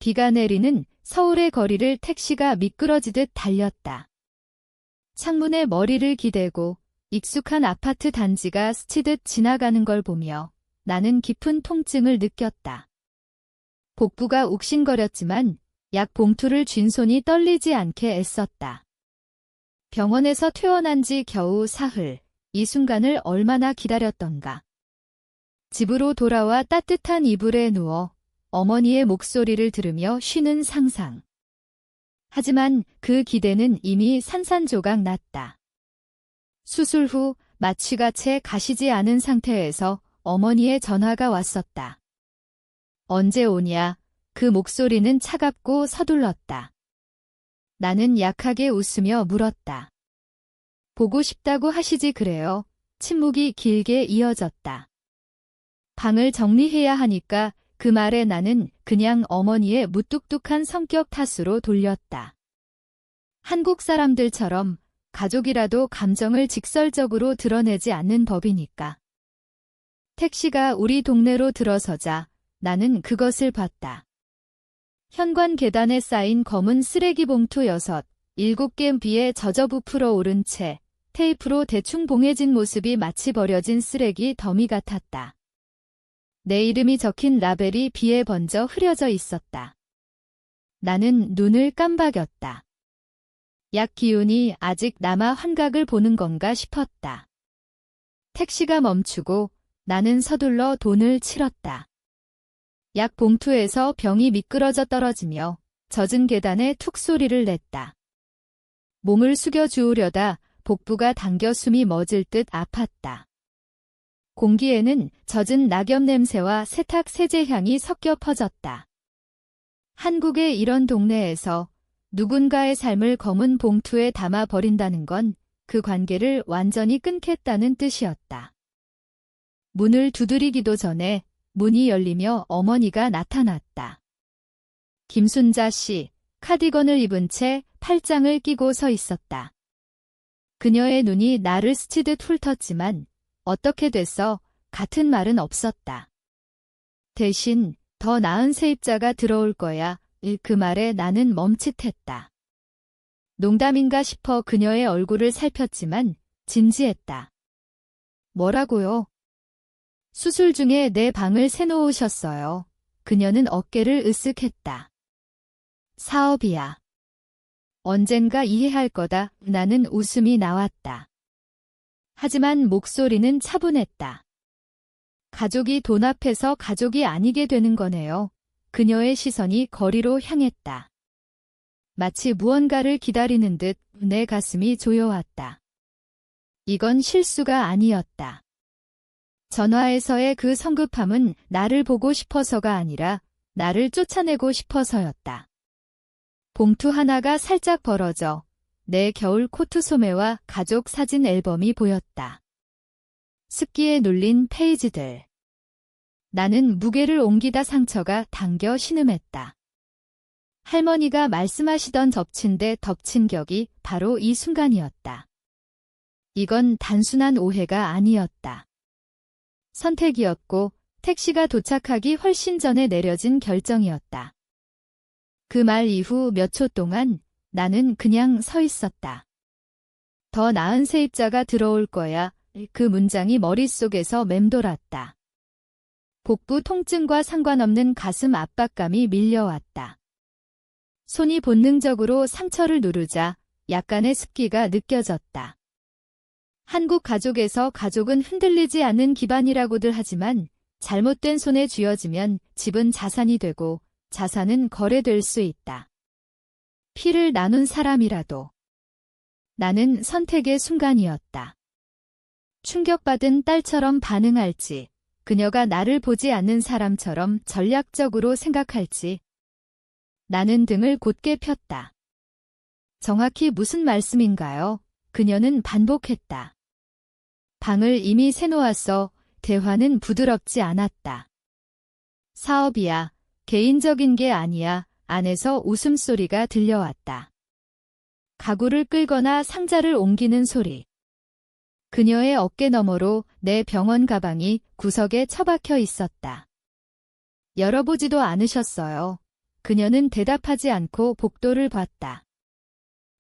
비가 내리는 서울의 거리를 택시가 미끄러지듯 달렸다. 창문에 머리를 기대고 익숙한 아파트 단지가 스치듯 지나가는 걸 보며 나는 깊은 통증을 느꼈다. 복부가 욱신거렸지만 약 봉투를 쥔 손이 떨리지 않게 애썼다. 병원에서 퇴원한 지 겨우 사흘, 이 순간을 얼마나 기다렸던가. 집으로 돌아와 따뜻한 이불에 누워 어머니의 목소리를 들으며 쉬는 상상. 하지만 그 기대는 이미 산산조각 났다. 수술 후 마취가 채 가시지 않은 상태에서 어머니의 전화가 왔었다. 언제 오냐? 그 목소리는 차갑고 서둘렀다. 나는 약하게 웃으며 물었다. 보고 싶다고 하시지 그래요. 침묵이 길게 이어졌다. 방을 정리해야 하니까 그 말에 나는 그냥 어머니의 무뚝뚝한 성격 탓으로 돌렸다. 한국 사람들처럼 가족이라도 감정을 직설적으로 드러내지 않는 법이니까. 택시가 우리 동네로 들어서자 나는 그것을 봤다. 현관 계단에 쌓인 검은 쓰레기 봉투 6, 7개 비에 젖어 부풀어 오른 채 테이프로 대충 봉해진 모습이 마치 버려진 쓰레기 더미 같았다. 내 이름이 적힌 라벨이 비에 번져 흐려져 있었다. 나는 눈을 깜박였다. 약 기운이 아직 남아 환각을 보는 건가 싶었다. 택시가 멈추고 나는 서둘러 돈을 치렀다. 약 봉투에서 병이 미끄러져 떨어지며 젖은 계단에 툭 소리를 냈다. 몸을 숙여 주우려다 복부가 당겨 숨이 멎을 듯 아팠다. 공기에는 젖은 낙엽 냄새와 세탁 세제 향이 섞여 퍼졌다. 한국의 이런 동네에서 누군가의 삶을 검은 봉투에 담아 버린다는 건 그 관계를 완전히 끊겠다는 뜻이었다. 문을 두드리기도 전에 문이 열리며 어머니가 나타났다. 김순자 씨, 카디건을 입은 채 팔짱을 끼고 서 있었다. 그녀의 눈이 나를 스치듯 훑었지만 어떻게 됐어? 같은 말은 없었다. 대신 더 나은 세입자가 들어올 거야. 그 말에 나는 멈칫했다. 농담인가 싶어 그녀의 얼굴을 살폈지만 진지했다. 뭐라고요? 수술 중에 내 방을 새놓으셨어요. 그녀는 어깨를 으쓱했다. 사업이야. 언젠가 이해할 거다. 나는 웃음이 나왔다. 하지만 목소리는 차분했다. 가족이 돈 앞에서 가족이 아니게 되는 거네요. 그녀의 시선이 거리로 향했다. 마치 무언가를 기다리는 듯 내 가슴이 조여왔다. 이건 실수가 아니었다. 전화에서의 그 성급함은 나를 보고 싶어서가 아니라 나를 쫓아내고 싶어서였다. 봉투 하나가 살짝 벌어져 내 겨울 코트 소매와 가족 사진 앨범이 보였다. 습기에 눌린 페이지들. 나는 무게를 옮기다 상처가 당겨 신음했다. 할머니가 말씀하시던 덮친 데 덮친 격이 바로 이 순간이었다. 이건 단순한 오해가 아니었다. 선택이었고 택시가 도착하기 훨씬 전에 내려진 결정이었다. 그 말 이후 몇 초 동안 나는 그냥 서 있었다. 더 나은 세입자가 들어올 거야. 그 문장이 머릿속에서 맴돌았다. 복부 통증과 상관없는 가슴 압박감이 밀려왔다. 손이 본능적으로 상처를 누르자 약간의 습기가 느껴졌다. 한국 가족에서 가족은 흔들리지 않는 기반이라고들 하지만 잘못된 손에 쥐어지면 집은 자산이 되고 자산은 거래될 수 있다. 피를 나눈 사람이라도. 나는 선택의 순간이었다. 충격받은 딸처럼 반응할지, 그녀가 나를 보지 않는 사람처럼 전략적으로 생각할지. 나는 등을 곧게 폈다. 정확히 무슨 말씀인가요? 그녀는 반복했다. 방을 이미 새놓았어. 대화는 부드럽지 않았다. 사업이야. 개인적인 게 아니야. 안에서 웃음소리가 들려왔다. 가구를 끌거나 상자를 옮기는 소리. 그녀의 어깨 너머로 내 병원 가방이 구석에 처박혀 있었다. 열어보지도 않으셨어요. 그녀는 대답하지 않고 복도를 봤다.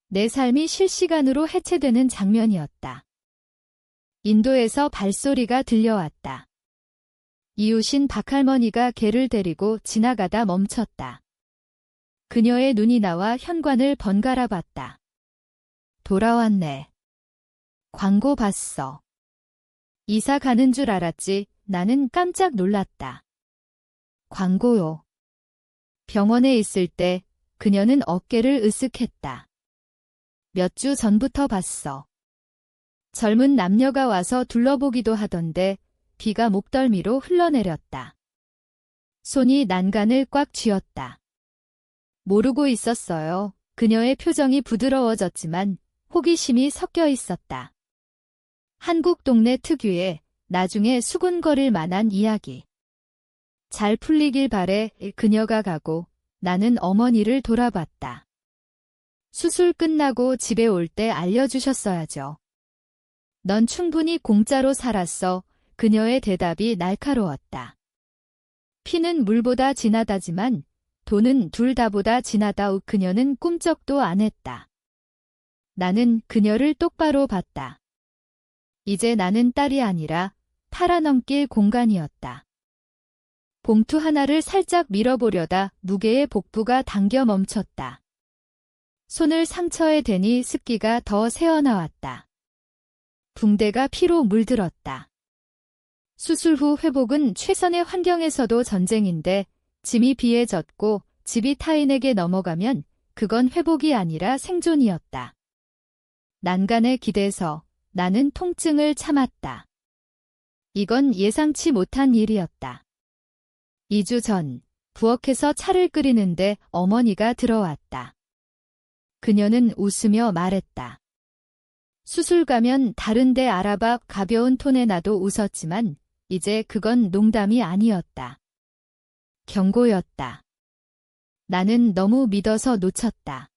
내 삶이 실시간으로 해체되는 장면이었다. 인도에서 발소리가 들려왔다. 이웃인 박할머니가 개를 데리고 지나가다 멈췄다. 그녀의 눈이 나와 현관을 번갈아 봤다. 돌아왔네. 광고 봤어. 이사 가는 줄 알았지. 나는 깜짝 놀랐다. 광고요. 병원에 있을 때 그녀는 어깨를 으쓱했다. 몇 주 전부터 봤어. 젊은 남녀가 와서 둘러보기도 하던데 비가 목덜미로 흘러내렸다. 손이 난간을 꽉 쥐었다. 모르고 있었어요. 그녀의 표정이 부드러워졌지만 호기심이 섞여 있었다. 한국 동네 특유의 나중에 수군거릴 만한 이야기. 잘 풀리길 바래. 그녀가 가고 나는 어머니를 돌아봤다. 수술 끝나고 집에 올 때 알려주셨어야죠. 넌 충분히 공짜로 살았어. 그녀의 대답이 날카로웠다. 피는 물보다 진하다지만 돈은 둘 다보다 진하다. 그녀는 꿈쩍도 안 했다. 나는 그녀를 똑바로 봤다. 이제 나는 딸이 아니라 팔아넘길 공간이었다. 봉투 하나를 살짝 밀어보려다 무게의 복부가 당겨 멈췄다. 손을 상처에 대니 습기가 더 새어나왔다. 붕대가 피로 물들었다. 수술 후 회복은 최선의 환경에서도 전쟁인데 짐이 비에 젖고 집이 타인에게 넘어가면 그건 회복이 아니라 생존이었다. 난간에 기대서 나는 통증을 참았다. 이건 예상치 못한 일이었다. 2주 전 부엌에서 차를 끓이는데 어머니가 들어왔다. 그녀는 웃으며 말했다. 수술 가면 다른 데 알아봐. 가벼운 톤에 나도 웃었지만 이제 그건 농담이 아니었다. 경고였다. 나는 너무 믿어서 놓쳤다.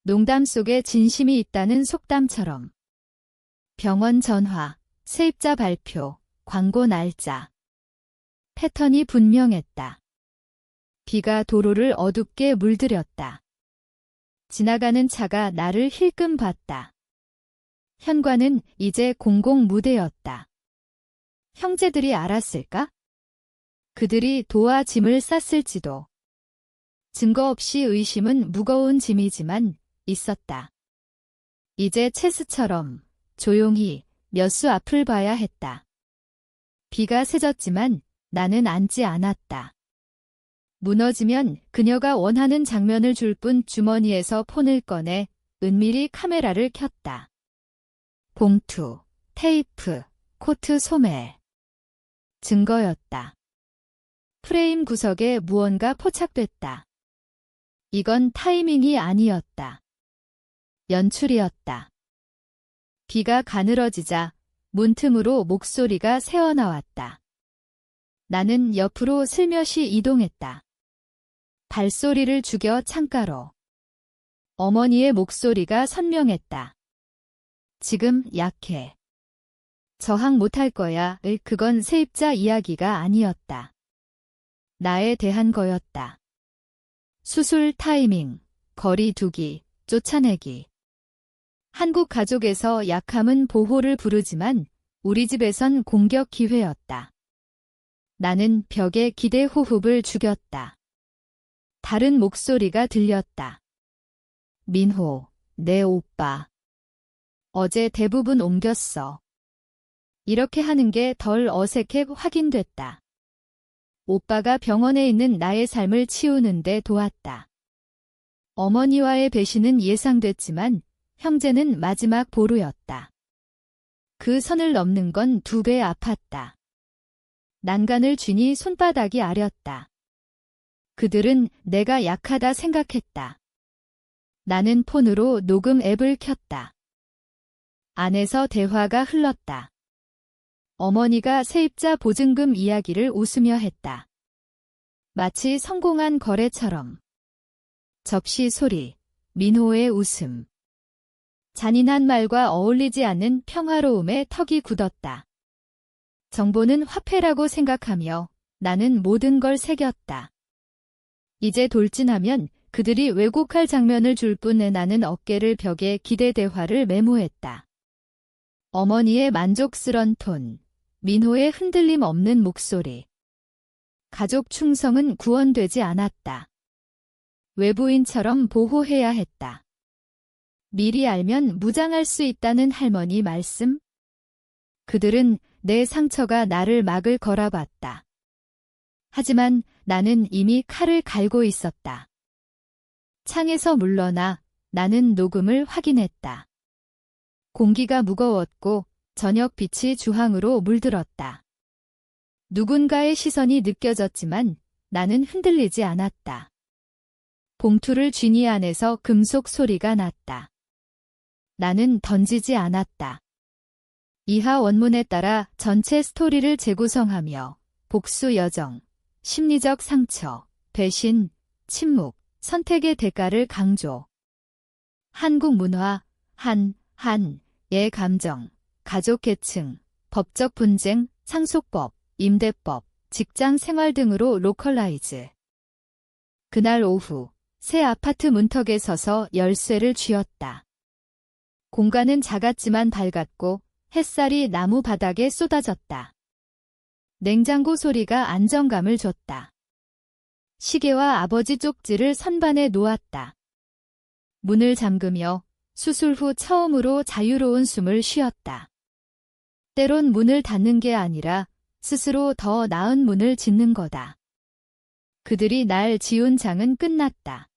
농담 속에 진심이 있다는 속담처럼. 병원 전화, 세입자 발표, 광고 날짜. 패턴이 분명했다. 비가 도로를 어둡게 물들였다. 지나가는 차가 나를 힐끔 봤다. 현관은 이제 공공 무대였다. 형제들이 알았을까? 그들이 도와 짐을 쌌을지도. 증거 없이 의심은 무거운 짐이지만 있었다. 이제 체스처럼 조용히 몇 수 앞을 봐야 했다. 비가 새졌지만 나는 앉지 않았다. 무너지면 그녀가 원하는 장면을 줄 뿐. 주머니에서 폰을 꺼내 은밀히 카메라를 켰다. 봉투, 테이프, 코트 소매. 증거였다. 프레임 구석에 무언가 포착됐다. 이건 타이밍이 아니었다. 연출이었다. 비가 가늘어지자 문틈으로 목소리가 새어나왔다. 나는 옆으로 슬며시 이동했다. 발소리를 죽여 창가로. 어머니의 목소리가 선명했다. 지금 약해. 저항 못할 거야. 그건 세입자 이야기가 아니었다. 나에 대한 거였다. 수술 타이밍, 거리 두기, 쫓아내기. 한국 가족에서 약함은 보호를 부르지만 우리 집에선 공격 기회였다. 나는 벽에 기대 호흡을 죽였다. 다른 목소리가 들렸다. 민호, 내 오빠. 어제 대부분 옮겼어. 이렇게 하는 게 덜 어색해. 확인됐다. 오빠가 병원에 있는 나의 삶을 치우는데 도왔다. 어머니와의 배신은 예상됐지만 형제는 마지막 보루였다. 그 선을 넘는 건 2배 아팠다. 난간을 쥐니 손바닥이 아렸다. 그들은 내가 약하다 생각했다. 나는 폰으로 녹음 앱을 켰다. 안에서 대화가 흘렀다. 어머니가 세입자 보증금 이야기를 웃으며 했다. 마치 성공한 거래처럼. 접시 소리, 민호의 웃음. 잔인한 말과 어울리지 않는 평화로움에 턱이 굳었다. 정보는 화폐라고 생각하며 나는 모든 걸 새겼다. 이제 돌진하면 그들이 왜곡할 장면을 줄 뿐 나는 어깨를 벽에 기대 대화를 메모했다. 어머니의 만족스런 톤, 민호의 흔들림 없는 목소리. 가족 충성은 구원되지 않았다. 외부인처럼 보호해야 했다. 미리 알면 무장할 수 있다는 할머니 말씀? 그들은 내 상처가 나를 막을 거라 봤다. 하지만 나는 이미 칼을 갈고 있었다. 창에서 물러나 나는 녹음을 확인했다. 공기가 무거웠고 저녁 빛이 주황으로 물들었다. 누군가의 시선이 느껴졌지만 나는 흔들리지 않았다. 봉투를 쥐니 안에서 금속 소리가 났다. 나는 던지지 않았다. 이하 원문에 따라 전체 스토리를 재구성하며 복수 여정, 심리적 상처, 배신, 침묵, 선택의 대가를 강조. 한국 문화, 의 감정, 가족 계층, 법적 분쟁, 상속법, 임대법, 직장 생활 등으로 로컬라이즈. 그날 오후, 새 아파트 문턱에 서서 열쇠를 쥐었다. 공간은 작았지만 밝았고 햇살이 나무 바닥에 쏟아졌다. 냉장고 소리가 안정감을 줬다. 시계와 아버지 쪽지를 선반에 놓았다. 문을 잠그며 수술 후 처음으로 자유로운 숨을 쉬었다. 때론 문을 닫는 게 아니라 스스로 더 나은 문을 짓는 거다. 그들이 날 지운 장은 끝났다.